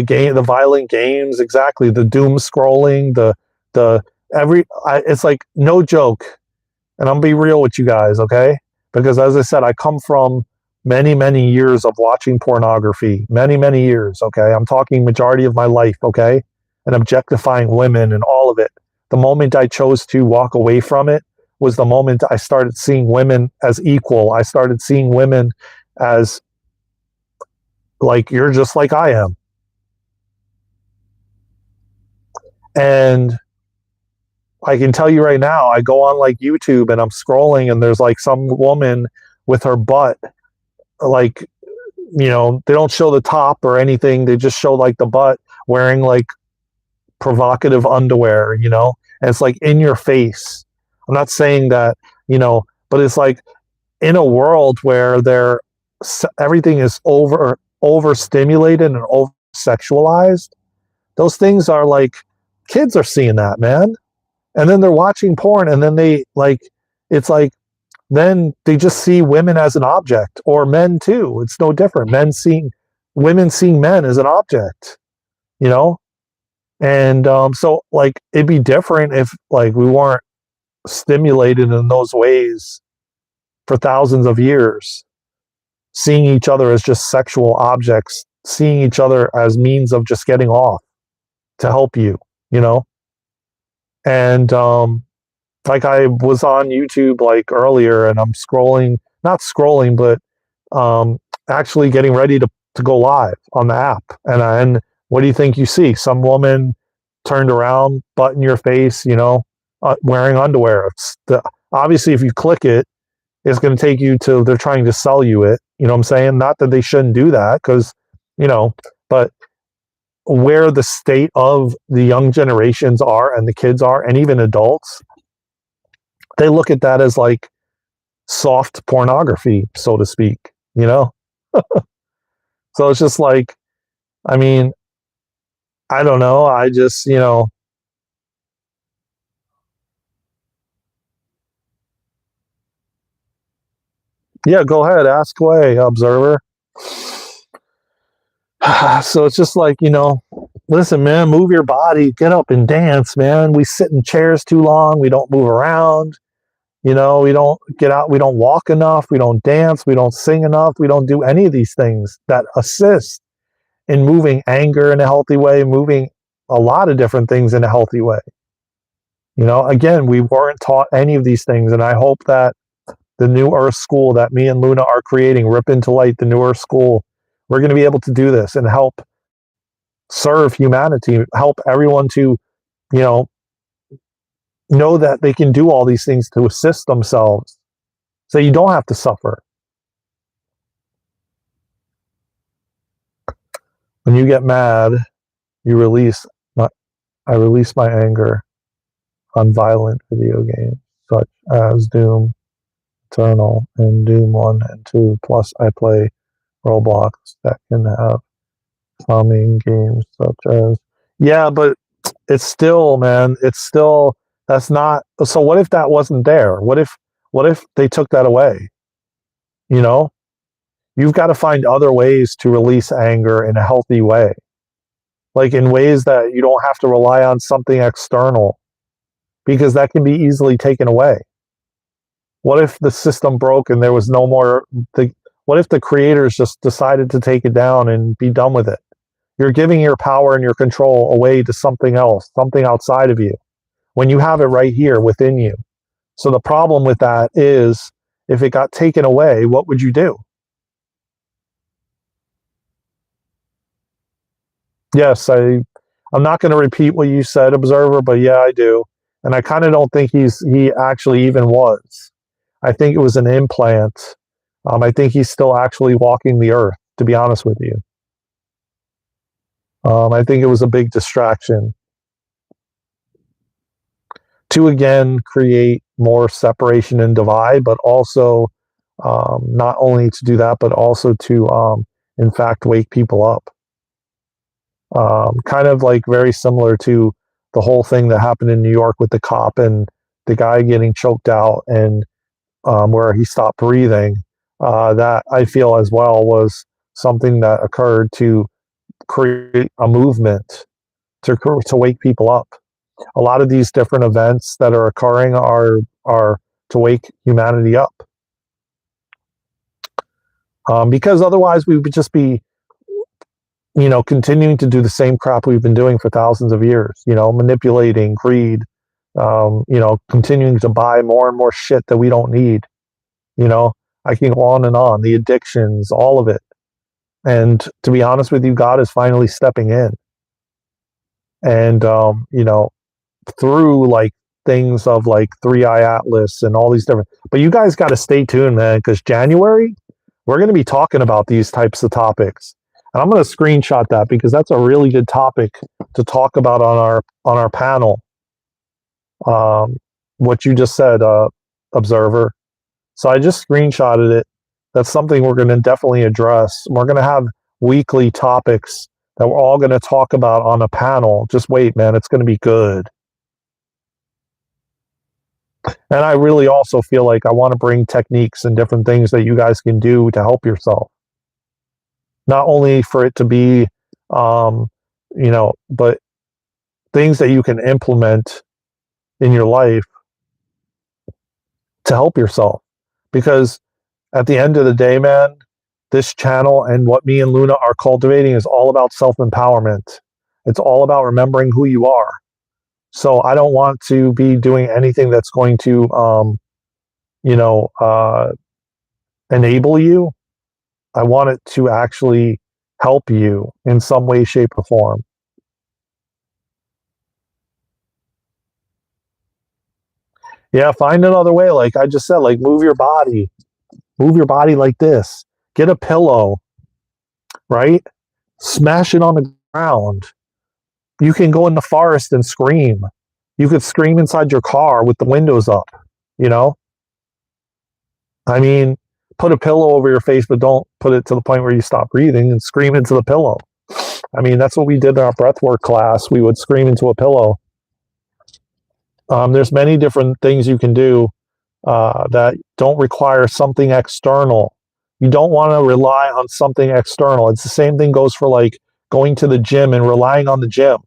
game, the violent games, exactly, the doom scrolling, it's like, no joke. And I'm gonna be real with you guys, okay? Because as I said, I come from many years of watching pornography, many years, okay? I'm talking majority of my life, okay? And objectifying women and all of it. The moment I chose to walk away from it was the moment I started seeing women as equal. I started seeing women as, like, you're just like I am. And I can tell you right now, I go on like YouTube and I'm scrolling, and there's like some woman with her butt, like, they don't show the top or anything. They just show like the butt, wearing like provocative underwear, and it's like in your face. I'm not saying that, but it's like, in a world where everything is overstimulated and over sexualized, those things are like, kids are seeing that, man. And then they're watching porn, and then it's like, then they just see women as an object, or men too. It's no different. Women seeing men as an object, and so, like, it'd be different if, like, we weren't stimulated in those ways for thousands of years, seeing each other as just sexual objects, seeing each other as means of just getting off to help you, and like, I was on YouTube like earlier, and I'm not scrolling, but actually getting ready to go live on the app. And what do you think you see? Some woman turned around, butt in your face, wearing underwear. Obviously, if you click it, it's going to take you to, they're trying to sell you it. You know what I'm saying? Not that they shouldn't do that, because, but where the state of the young generations are, and the kids are, and even adults, they look at that as like soft pornography, so to speak, So it's just like, I mean, I don't know. I just, Yeah, go ahead, ask away, observer. So it's just like, listen, man, move your body, get up and dance, man. We sit in chairs too long, we don't move around, we don't get out, we don't walk enough, we don't dance, we don't sing enough, we don't do any of these things that assist in moving anger in a healthy way, moving a lot of different things in a healthy way. Again, we weren't taught any of these things, and I hope that the New Earth School that me and Luna are creating, Rip into Light, the New Earth School, we're going to be able to do this and help serve humanity, help everyone to, you know that they can do all these things to assist themselves so you don't have to suffer. When you get mad, you release, I release my anger on violent video games such as Doom Eternal and Doom 1 and 2. Plus, I play Roblox that can have calming games such as. Yeah, but it's still, man, that's not. So what if that wasn't there? What if they took that away? You've got to find other ways to release anger in a healthy way, like in ways that you don't have to rely on something external, because that can be easily taken away. What if the system broke and there was no more? What if the creators just decided to take it down and be done with it? You're giving your power and your control away to something else, something outside of you, when you have it right here within you. So the problem with that is, if it got taken away, what would you do? Yes, I'm not going to repeat what you said, observer, but yeah, I do. And I kind of don't think he actually even was. I think it was an implant. I think he's still actually walking the earth, to be honest with you. I think it was a big distraction to, again, create more separation and divide, but also not only to do that, but also to, in fact, wake people up. Kind of like very similar to the whole thing that happened in New York with the cop and the guy getting choked out, and where he stopped breathing. That I feel as well was something that occurred to create a movement to wake people up. A lot of these different events that are occurring are to wake humanity up, because otherwise we would just be, continuing to do the same crap we've been doing for thousands of years. Manipulating, greed, continuing to buy more and more shit that we don't need. I can go on and on. The addictions, all of it. And to be honest with you, God is finally stepping in. And, through like things of like Three Eye Atlas and all these different. But you guys got to stay tuned, man, because January, we're going to be talking about these types of topics. And I'm going to screenshot that because that's a really good topic to talk about on our panel. What you just said, observer. So I just screenshotted it. That's something we're going to definitely address. We're going to have weekly topics that we're all going to talk about on a panel. Just wait, man. It's going to be good. And I really also feel like I want to bring techniques and different things that you guys can do to help yourself. Not only for it to be, but things that you can implement in your life to help yourself. Because at the end of the day, man, this channel and what me and Luna are cultivating is all about self-empowerment. It's all about remembering who you are. So I don't want to be doing anything that's going to, enable you. I want it to actually help you in some way, shape, or form. Yeah, find another way. Like I just said, like move your body like this. Get a pillow, right? Smash it on the ground. You can go in the forest and scream. You could scream inside your car with the windows up, I mean, put a pillow over your face, but don't put it to the point where you stop breathing and scream into the pillow. I mean, that's what we did in our breathwork class. We would scream into a pillow. There's many different things you can do that don't require something external. You don't want to rely on something external. It's the same thing goes for like going to the gym and relying on the gym.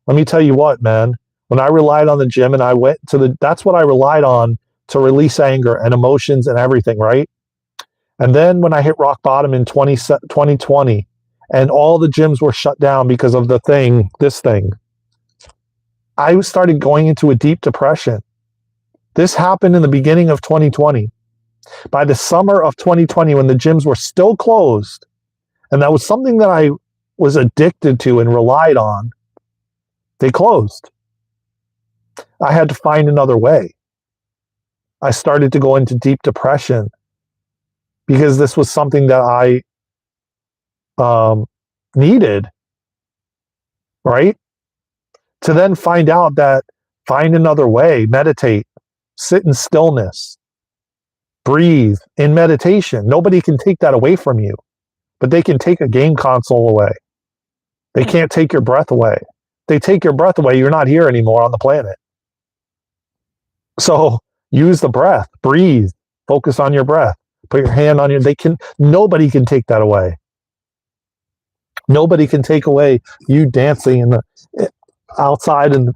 Let me tell you what, man. When I relied on the gym and I went to that's what I relied on to release anger and emotions and everything, right? And then when I hit rock bottom in 2020 and all the gyms were shut down because of this thing, I started going into a deep depression. This happened in the beginning of 2020. By the summer of 2020, when the gyms were still closed, and that was something that I was addicted to and relied on, they closed. I had to find another way. I started to go into deep depression because this was something that I needed, right? To then find another way, meditate, sit in stillness, breathe in meditation. Nobody can take that away from you, but they can take a game console away. They can't take your breath away. They take your breath away, you're not here anymore on the planet. So use the breath, breathe, focus on your breath, put your hand on nobody can take that away. Nobody can take away you dancing outside and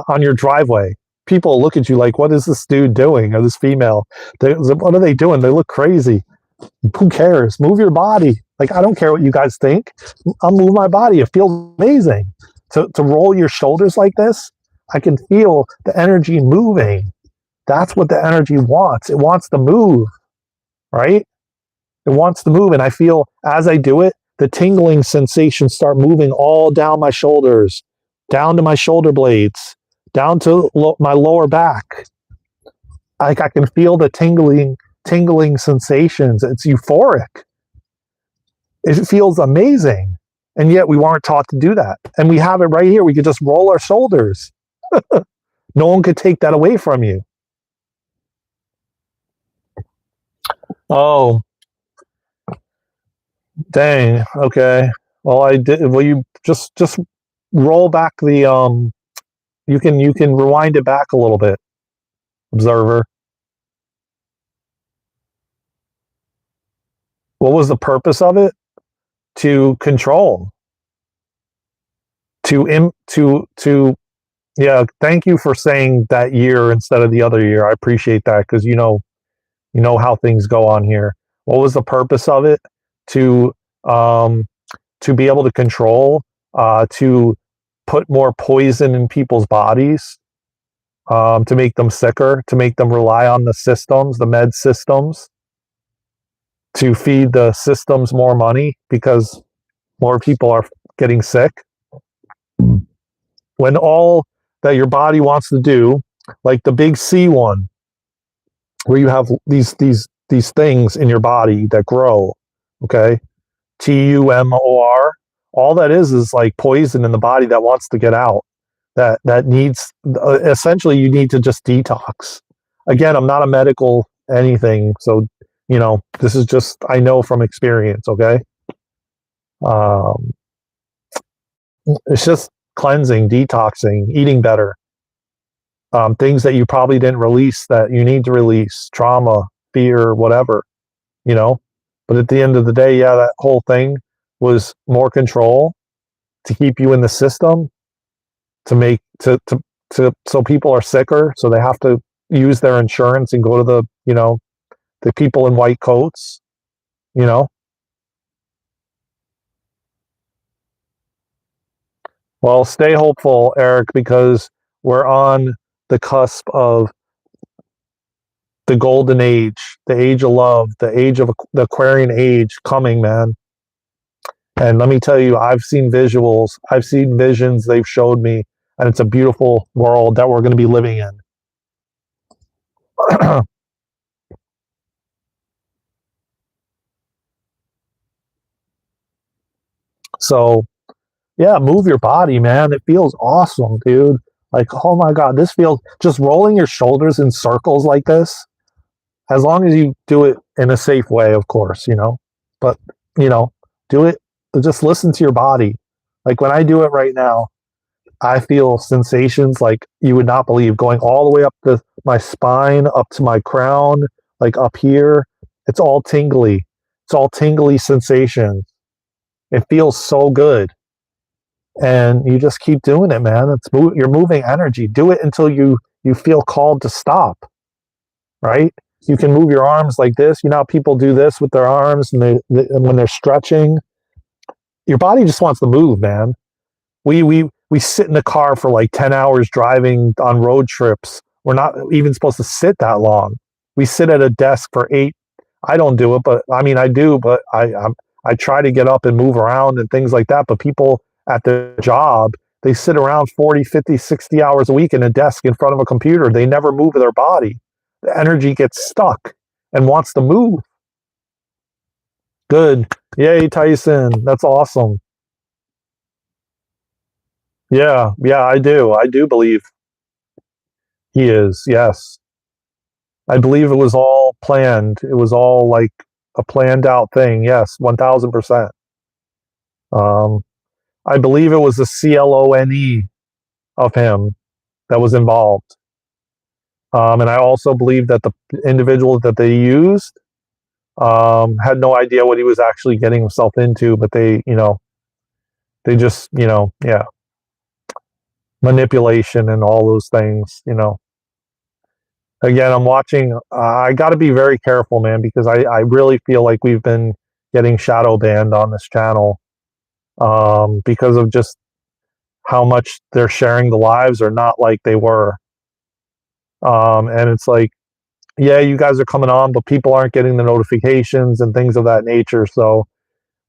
on your driveway. People look at you like, what is this dude doing, or this female? What are they doing? They look crazy. Who cares? Move your body. Like, I don't care what you guys think. I'll move my body. It feels amazing. To roll your shoulders like this, I can feel the energy moving. That's what the energy wants. It wants to move, right? It wants to move. And I feel as I do it, the tingling sensations start moving all down my shoulders, down to my shoulder blades, down to my lower back. Like, I can feel the tingling sensations. It's euphoric. It feels amazing. And yet we weren't taught to do that. And we have it right here. We could just roll our shoulders. No one could take that away from you. Oh, dang. Okay. Well, I did. Well, you just roll back the you can rewind it back a little bit, observer. What was the purpose of it? To control. Yeah, thank you for saying that year instead of the other year. I appreciate that, because you know how things go on here. What was the purpose of it? To be able to control, to put more poison in people's bodies, to make them sicker, to make them rely on the systems, the med systems, to feed the systems more money because more people are getting sick. When all that your body wants to do, like the big C one, where you have these things in your body that grow, okay? TUMOR. All that is like poison in the body that wants to get out. That needs, essentially, you need to just detox. Again, I'm not a medical anything, so this is just, I know from experience. Okay, it's just cleansing, detoxing, eating better. Things that you probably didn't release that you need to release, trauma, fear, whatever. But at the end of the day, yeah, that whole thing was more control to keep you in the system, to so people are sicker, so they have to use their insurance and go to the people in white coats. Well, stay hopeful, Eric, because we're on the cusp of the golden age, the age of love, the age of the Aquarian age coming, man. And let me tell you, I've seen visuals, I've seen visions they've showed me, and it's a beautiful world that we're going to be living in. So, yeah, move your body, man. It feels awesome, dude. Like, oh my God, this feels, just rolling your shoulders in circles like this, as long as you do it in a safe way, of course, but, do it, just listen to your body. Like when I do it right now, I feel sensations like you would not believe, going all the way up my spine, up to my crown, like up here. It's all tingly. It's all tingly sensations. It feels so good. And you just keep doing it, man. You're moving energy. Do it until you feel called to stop, right? You can move your arms like this. You know how people do this with their arms and when they're stretching? Your body just wants to move, man. We sit in the car for like 10 hours driving on road trips. We're not even supposed to sit that long. We sit at a desk for 8. I don't do it, but I mean, I do, but I try to get up and move around and things like that. But people at the job, they sit around 40, 50, 60 hours a week in a desk in front of a computer. They never move their body. The energy gets stuck and wants to move. Good. Yay, Tyson. That's awesome. Yeah, I do. I do believe he is. Yes. I believe it was all planned. It was all like a planned out thing. Yes, 1000%. Um, I believe it was the CLONE of him that was involved. And I also believe that the individual that they used had no idea what he was actually getting himself into, but they just, yeah, manipulation and all those things. Again, I'm watching. I got to be very careful, man, because I really feel like we've been getting shadow banned on this channel because of just how much they're sharing the lives are not like they were. And it's like, yeah, you guys are coming on, but people aren't getting the notifications and things of that nature. So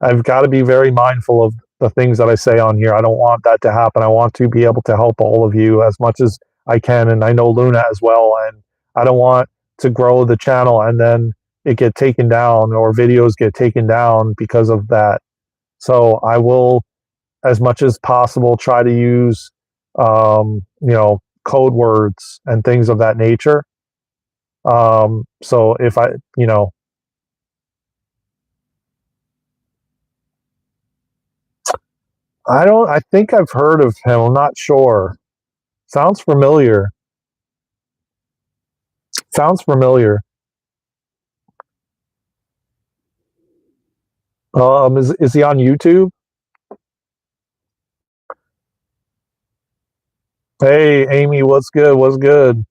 I've got to be very mindful of the things that I say on here. I don't want that to happen. I want to be able to help all of you as much as I can. And I know Luna as well. And I don't want to grow the channel and then it get taken down or videos get taken down because of that. So I will, as much as possible, try to use, code words and things of that nature. So if I think I've heard of him. I'm not sure. Sounds familiar. Sounds familiar. Is he on YouTube? Hey, Amy, what's good? What's good?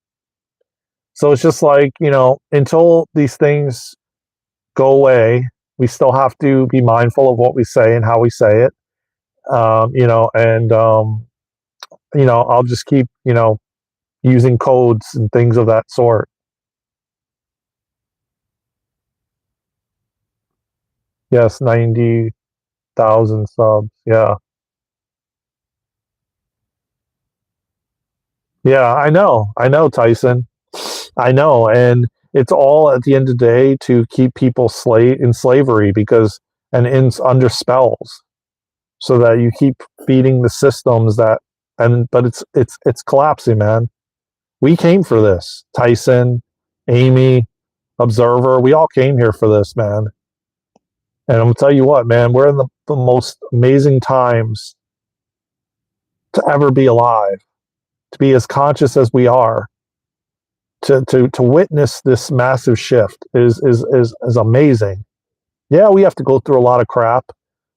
So it's just like, until these things go away, we still have to be mindful of what we say and how we say it. And I'll just keep, using codes and things of that sort. Yes, 90,000 subs. Yeah. Yeah, I know. I know, Tyson. I know. And it's all at the end of the day to keep people in slavery under spells so that you keep feeding the systems but it's collapsing, man. We came for this. Tyson, Amy, Observer, we all came here for this, man. And I'm gonna tell you what, man, we're in the most amazing times to ever be alive, to be as conscious as we are, to witness this massive shift is amazing. Yeah, we have to go through a lot of crap,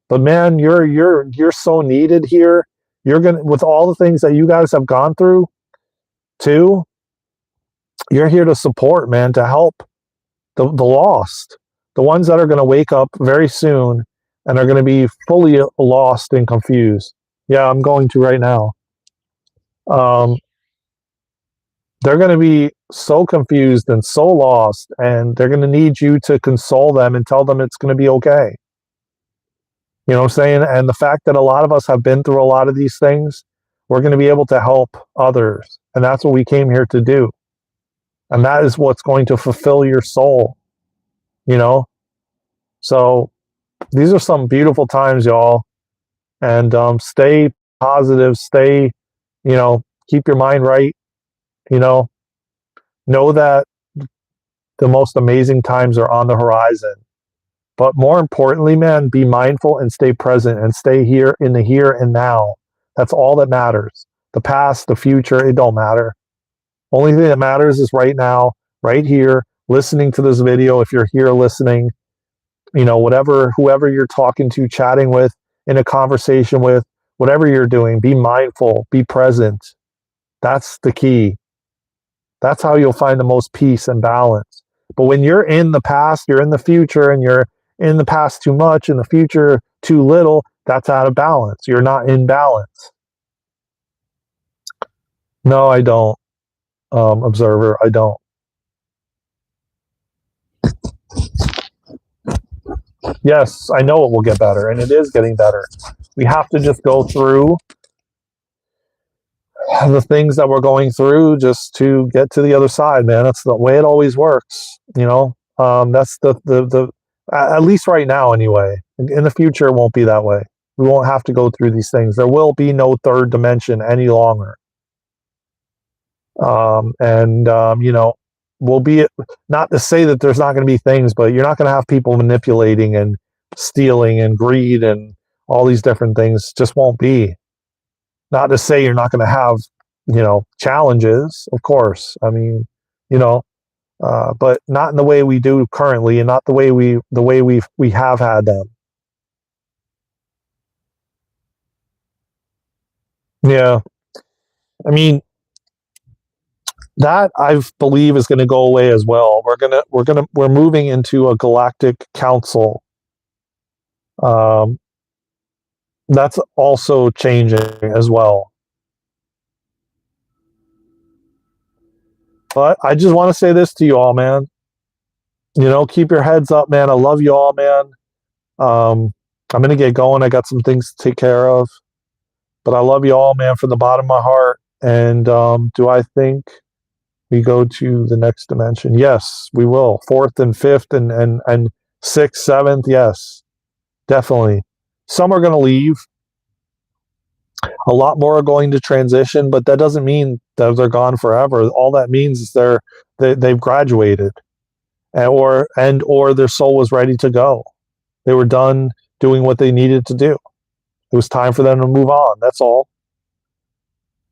but man, you're so needed here. You're gonna, with all the things that you guys have gone through, too. You're here to support, man, to help the lost, the ones that are going to wake up very soon and are going to be fully lost and confused. Yeah, I'm going to right now. Um, they're going to be so confused and so lost, and they're going to need you to console them and tell them it's going to be okay. You know what I'm saying? And the fact that a lot of us have been through a lot of these things, we're going to be able to help others. And that's what we came here to do. And that is what's going to fulfill your soul, So these are some beautiful times, y'all. And stay positive, keep your mind right, know that the most amazing times are on the horizon. But more importantly, man, be mindful and stay present and stay here in the here and now. That's all that matters. The past, the future, it don't matter. Only thing that matters is right now, right here, listening to this video. If you're here listening, whatever, whoever you're talking to, chatting with, in a conversation with, whatever you're doing, be mindful, be present. That's the key. That's how you'll find the most peace and balance. But when you're in the past, you're in the future, and you're in the past too much, in the future too little, that's out of balance. You're not in balance. No, I don't, observer. I don't. Yes, I know it will get better, and it is getting better. We have to just go through the things that we're going through just to get to the other side, man. That's the way it always works, that's the at least right now anyway. In the future, it won't be that way. We won't have to go through these things. There will be no third dimension any longer. We'll be, not to say that there's not going to be things, but you're not going to have people manipulating and stealing and greed and all these different things. Just won't be. Not to say you're not going to have, challenges, of course. I mean, but not in the way we do currently, and not the way we have had them. Yeah, I mean, that I believe is going to go away as well. We're moving into a galactic council. That's also changing as well. But I just want to say this to you all, man. Keep your heads up, man. I love you all, man. I'm going to get going. I got some things to take care of. But I love you all, man, from the bottom of my heart. And do I think we go to the next dimension? Yes, we will. Fourth and fifth and sixth, seventh, yes. Definitely. Some are going to leave. A lot more are going to transition, but that doesn't mean that they're gone forever. All that means is they've graduated, or their soul was ready to go. They were done doing what they needed to do. It was time for them to move on. That's all.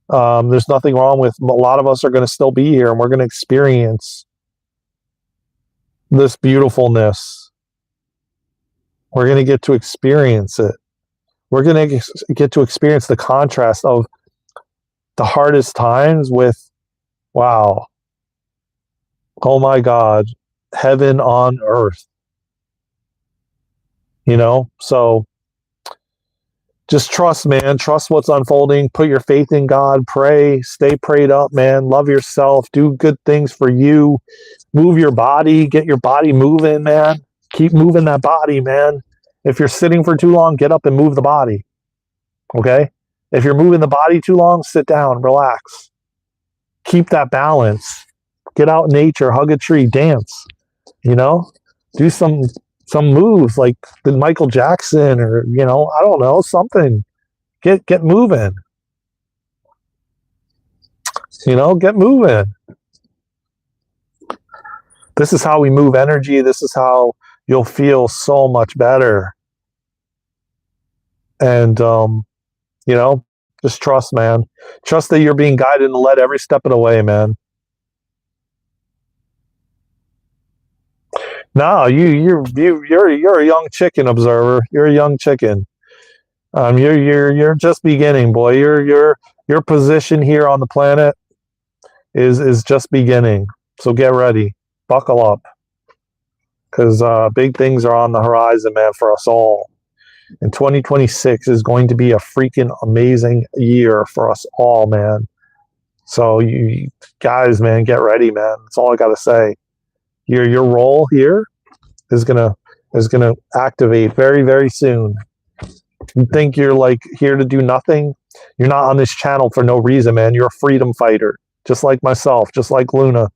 There's nothing wrong with, a lot of us are going to still be here, and we're going to experience this beautifulness. We're going to get to experience it. We're going to get to experience the contrast of the hardest times with, wow, oh my God, heaven on earth. So just trust, man. Trust what's unfolding. Put your faith in God. Pray. Stay prayed up, man. Love yourself. Do good things for you. Move your body. Get your body moving, man. Keep moving that body, man. If you're sitting for too long, get up and move the body. Okay? If you're moving the body too long, sit down, relax. Keep that balance. Get out in nature, hug a tree, dance. Do some moves like the Michael Jackson, or I don't know, something. Get moving. Get moving. This is how we move energy. This is how you'll feel so much better. And just trust, man. Trust that you're being guided and led every step of the way, man. No, you're a young chicken, observer. You're a young chicken. You're just beginning, boy. Your position here on the planet is just beginning. So get ready, buckle up, because big things are on the horizon, man, for us all. And 2026 is going to be a freaking amazing year for us all, man. So you guys, man, get ready, man. That's all I got to say. Your role here is gonna activate very, very soon. You think you're like here to do nothing? You're not on this channel for no reason, man. You're a freedom fighter, just like myself, just like Luna.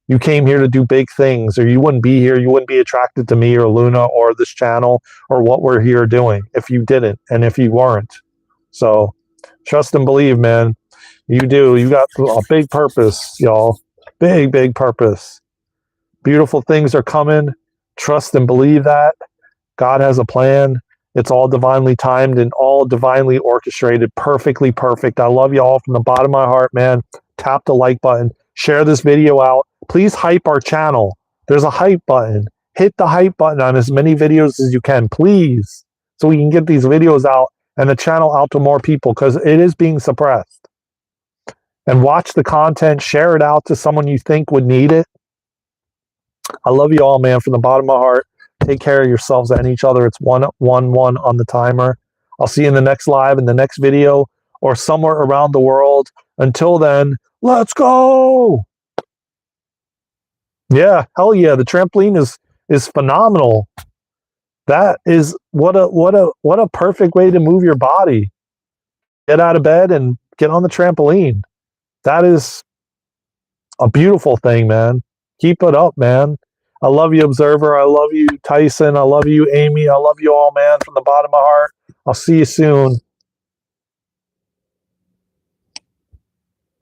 You came here to do big things, or you wouldn't be here. You wouldn't be attracted to me or Luna or this channel or what we're here doing if you didn't, and if you weren't. So trust and believe, man. You do. You got a big purpose, y'all. Big, big purpose. Beautiful things are coming. Trust and believe that. God has a plan. It's all divinely timed and all divinely orchestrated. Perfectly perfect. I love you all from the bottom of my heart, man. Tap the like button. Share this video out. Please hype our channel. There's a hype button. Hit the hype button on as many videos as you can, please, so we can get these videos out and the channel out to more people, because it is being suppressed. And watch the content. Share it out to someone you think would need it. I love you all, man, from the bottom of my heart. Take care of yourselves and each other. It's 111 on the timer. I'll see you in the next live, in the next video, or somewhere around the world. Until then, let's go. Yeah, hell yeah. The trampoline is phenomenal. That is what a perfect way to move your body. Get out of bed and get on the trampoline. That is a beautiful thing, man. Keep it up, man. I love you, Observer. I love you, Tyson. I love you, Amy. I love you all, man, from the bottom of my heart. I'll see you soon.